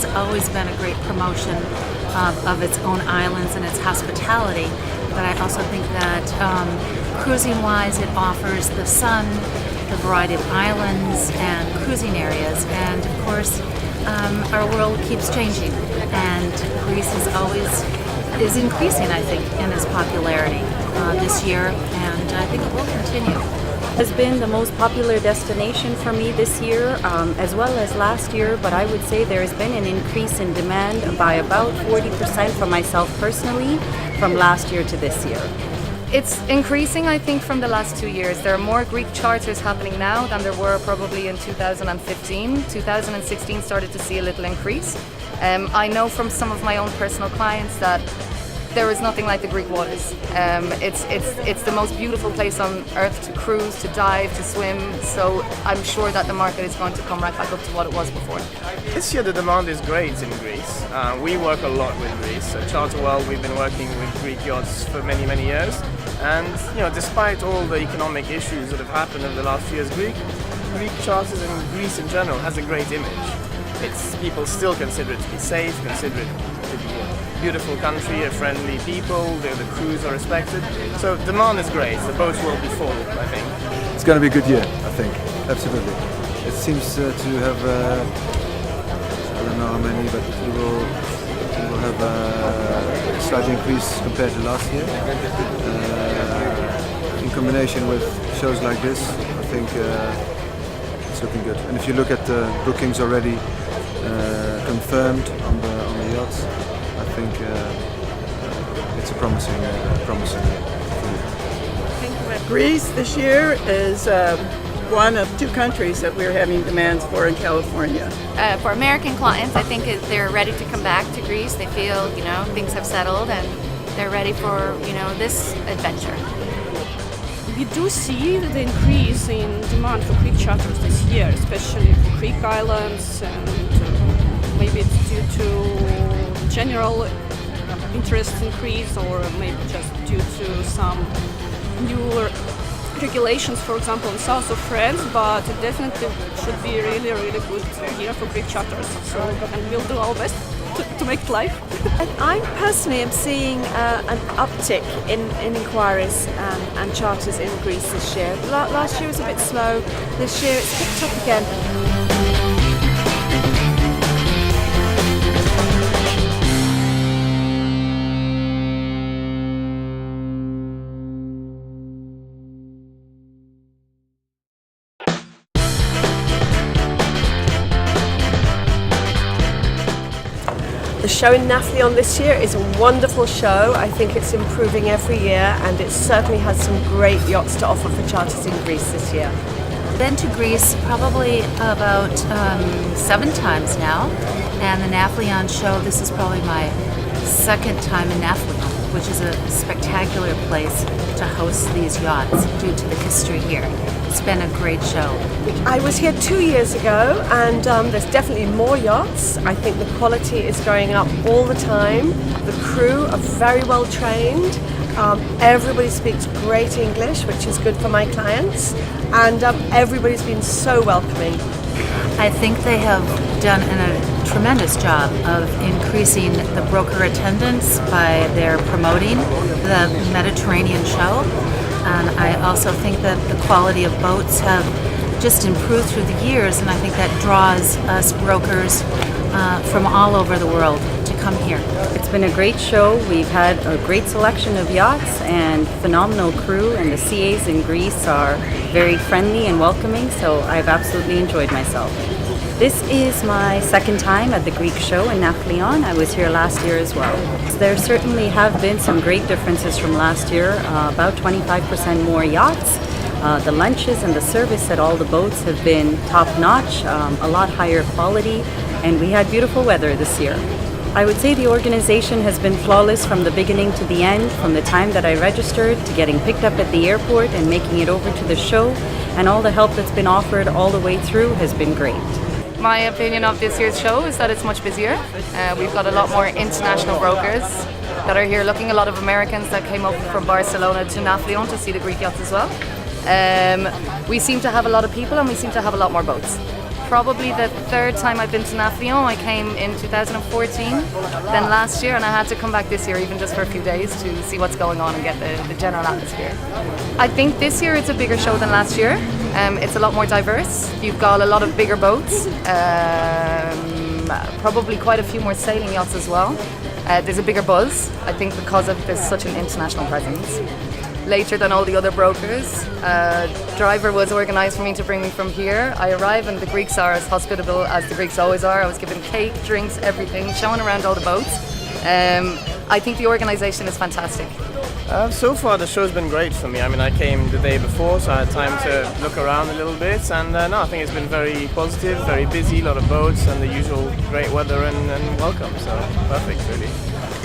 has always been a great promotion of its own islands and its hospitality. But I also think that cruising-wise, it offers the sun, the variety of islands and cruising areas, and of course, our world keeps changing, and Greece is increasing, I think, in its popularity this year, and I think it will continue. Has been the most popular destination for me this year, as well as last year, but I would say there has been an increase in demand by about 40% for myself personally from last year to this year. It's increasing, I think, from the last 2 years. There are more Greek charters happening now than there were probably in 2015. 2016 started to see a little increase. I know from some of my own personal clients that there is nothing like the Greek waters. It's the most beautiful place on earth to cruise, to dive, to swim. So I'm sure that the market is going to come right back up to what it was before. This year the demand is great in Greece. We work a lot with Greece. At Charter World we've been working with Greek yachts for many, many years. And despite all the economic issues that have happened over the last few years, Greek charters and Greece in general has a great image. People still consider it to be safe, consider it to be a beautiful country, a friendly people, the crews are respected. So demand is great, the boats will be full, I think. It's going to be a good year, I think, absolutely. It seems to have, I don't know how many, but we will have a slight increase compared to last year. In combination with shows like this, I think it's looking good. And if you look at the bookings already confirmed on the yachts, I think it's a promising year. I think that Greece this year is one of two countries that we're having demands for in California. For American clients, I think they're ready to come back to Greece. They feel, things have settled and they're ready for, this adventure. We do see the increase in demand for Greek charters this year, especially for Greek islands, and maybe it's due to general interest increase, or maybe just due to some newer regulations, for example, in south of France, but it definitely should be really, really good year for Greek charters. So, and we'll do our best to make it live. I personally am seeing an uptick in inquiries and charters in Greece this year. Last year was a bit slow. This year it's picked up again. The show in Nafplion this year is a wonderful show. I think it's improving every year, and it certainly has some great yachts to offer for charters in Greece this year. Been to Greece probably about 7 times now, and the Nafplion show, this is probably my second time in Nafplion, which is a spectacular place to host these yachts due to the history here. It's been a great show. I was here 2 years ago, and there's definitely more yachts. I think the quality is going up all the time. The crew are very well trained. Everybody speaks great English, which is good for my clients, and everybody's been so welcoming. I think they have done a tremendous job of increasing the broker attendance by their promoting the Mediterranean show. And I also think that the quality of boats have just improved through the years, and I think that draws us brokers from all over the world to come here. It's been a great show. We've had a great selection of yachts and phenomenal crew, and the CAs in Greece are very friendly and welcoming, so I've absolutely enjoyed myself. This is my second time at the Greek show in Nafplion. I was here last year as well. There certainly have been some great differences from last year, about 25% more yachts. The lunches and the service at all the boats have been top-notch, a lot higher quality, and we had beautiful weather this year. I would say the organization has been flawless from the beginning to the end, from the time that I registered to getting picked up at the airport and making it over to the show, and all the help that's been offered all the way through has been great. My opinion of this year's show is that it's much busier. We've got a lot more international brokers that are here looking, a lot of Americans that came up from Barcelona to Nafplion to see the Greek yachts as well. We seem to have a lot of people, and we seem to have a lot more boats. probably the third time I've been to Nafplion. I came in 2014, then last year, and I had to come back this year even just for a few days to see what's going on and get the general atmosphere. I think this year it's a bigger show than last year. It's a lot more diverse. You've got a lot of bigger boats, probably quite a few more sailing yachts as well. There's a bigger buzz, I think, because of there's such an international presence. Later than all the other brokers. Driver was organised for me to bring me from here. I arrive and the Greeks are as hospitable as the Greeks always are. I was given cake, drinks, everything, showing around all the boats. I think the organisation is fantastic. So far the show's been great for me. I mean, I came the day before, so I had time to look around a little bit, and no, I think it's been very positive, very busy, a lot of boats and the usual great weather and welcome, so perfect really.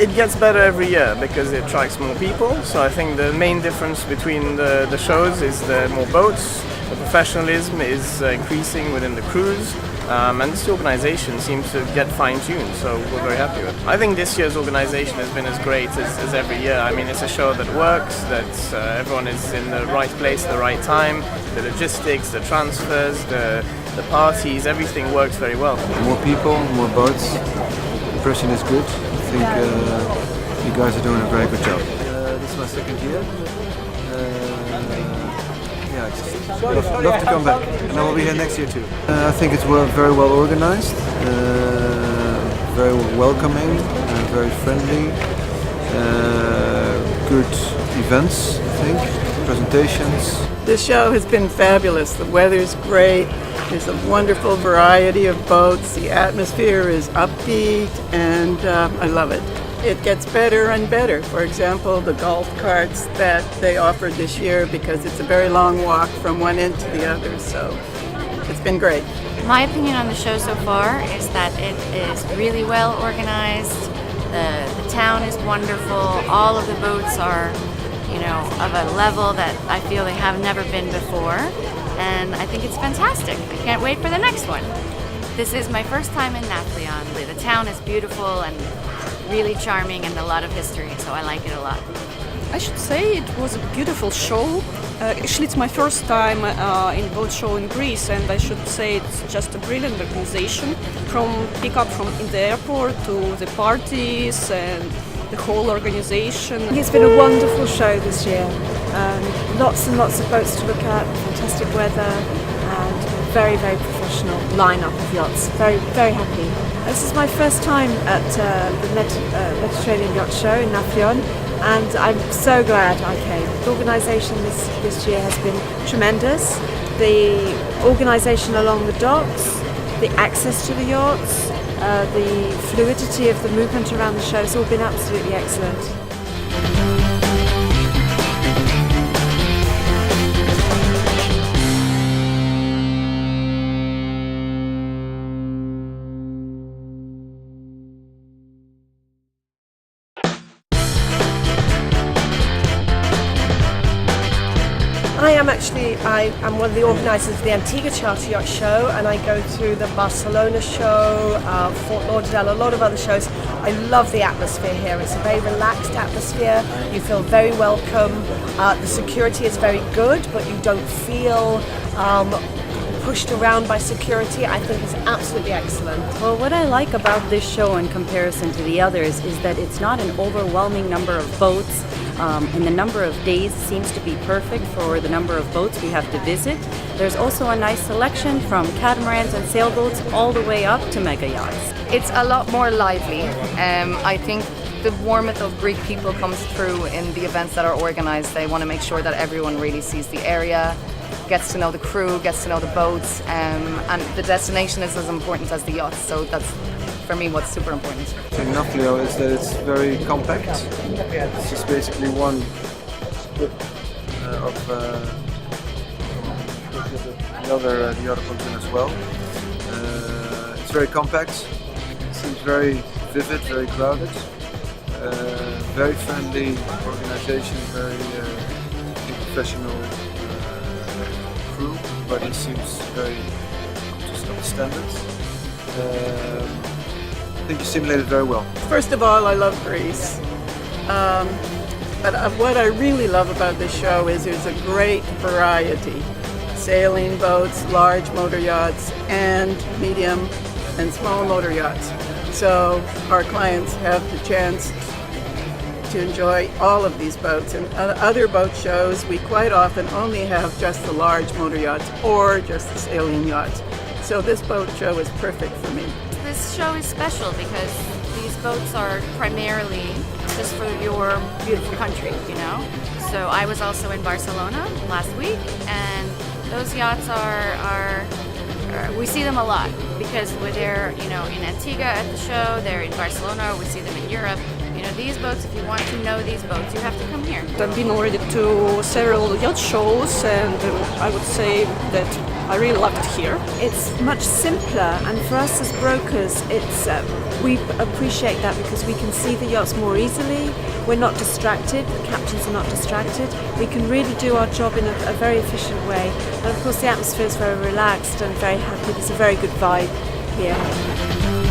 It gets better every year because it attracts more people, so I think the main difference between the shows is there are more boats, the professionalism is increasing within the crews, and this organisation seems to get fine-tuned, so we're very happy with it. I think this year's organisation has been as great as every year. I mean, it's a show that works, that everyone is in the right place at the right time, the logistics, the transfers, the parties, everything works very well. More people, more boats. The impression is good. I think you guys are doing a very good job. This is my second year. Yeah, I just love to come back, and I will be here next year too. I think it's very well organized, very welcoming, very friendly, good events, I think, presentations. This show has been fabulous. The weather's great. There's a wonderful variety of boats. The atmosphere is upbeat, and I love it. It gets better and better. For example, the golf carts that they offered this year, because it's a very long walk from one end to the other, so it's been great. My opinion on the show so far is that it is really well organized. The town is wonderful. All of the boats are, you know, of a level that I feel they have never been before, and I think it's fantastic. I can't wait for the next one. This is my first time in Nafplion. The town is beautiful and really charming and a lot of history, so I like it a lot. I should say it was a beautiful show. Actually, it's my first time in a boat show in Greece, and I should say it's just a brilliant organization. From pick-up from in the airport to the parties and the whole organization. It's been a wonderful show this year. Lots and lots of boats to look at, fantastic weather, and a very, very professional lineup of yachts. Very, very happy. This is my first time at the Mediterranean Yacht Show in Nafplion, and I'm so glad I came. The organisation this year has been tremendous. The organisation along the docks, the access to the yachts, the fluidity of the movement around the show has all been absolutely excellent. I'm one of the organisers of the Antigua Charter Yacht Show, and I go to the Barcelona show, Fort Lauderdale, a lot of other shows. I love the atmosphere here. It's a very relaxed atmosphere. You feel very welcome. The security is very good, but you don't feel pushed around by security. I think it's absolutely excellent. Well, what I like about this show in comparison to the others is that it's not an overwhelming number of boats, and the number of days seems to be perfect for the number of boats we have to visit. There's also a nice selection from catamarans and sailboats all the way up to mega yachts. It's a lot more lively. I think the warmth of Greek people comes through in the events that are organized. They want to make sure that everyone really sees the area, gets to know the crew, gets to know the boats, and the destination is as important as the yachts, so that's for me what's super important. The thing Nafplion is that it's very compact. It's just basically one strip of the other continent as well. It's very compact. It seems very vivid, very crowded. Very friendly organization, very professional crew. Everybody seems very just on the standards. I think you simulated very well. First of all, I love Greece. But what I really love about this show is there's a great variety. sailing boats, large motor yachts, and medium and small motor yachts. So our clients have the chance to enjoy all of these boats. And other boat shows, we quite often only have just the large motor yachts or just the sailing yachts. So this boat show is perfect for me. This show is special because these boats are primarily just for your beautiful country, you know? So I was also in Barcelona last week, and those yachts are we see them a lot because we're there, you know, in Antigua at the show, they're in Barcelona, we see them in Europe. You know, these boats, if you want to know these boats, you have to come here. I've been already to several yacht shows, and I would say that I really love it here. It's much simpler, and for us as brokers, we appreciate that because we can see the yachts more easily. We're not distracted, the captains are not distracted. We can really do our job in a very efficient way. And of course the atmosphere is very relaxed and very happy. There's a very good vibe here.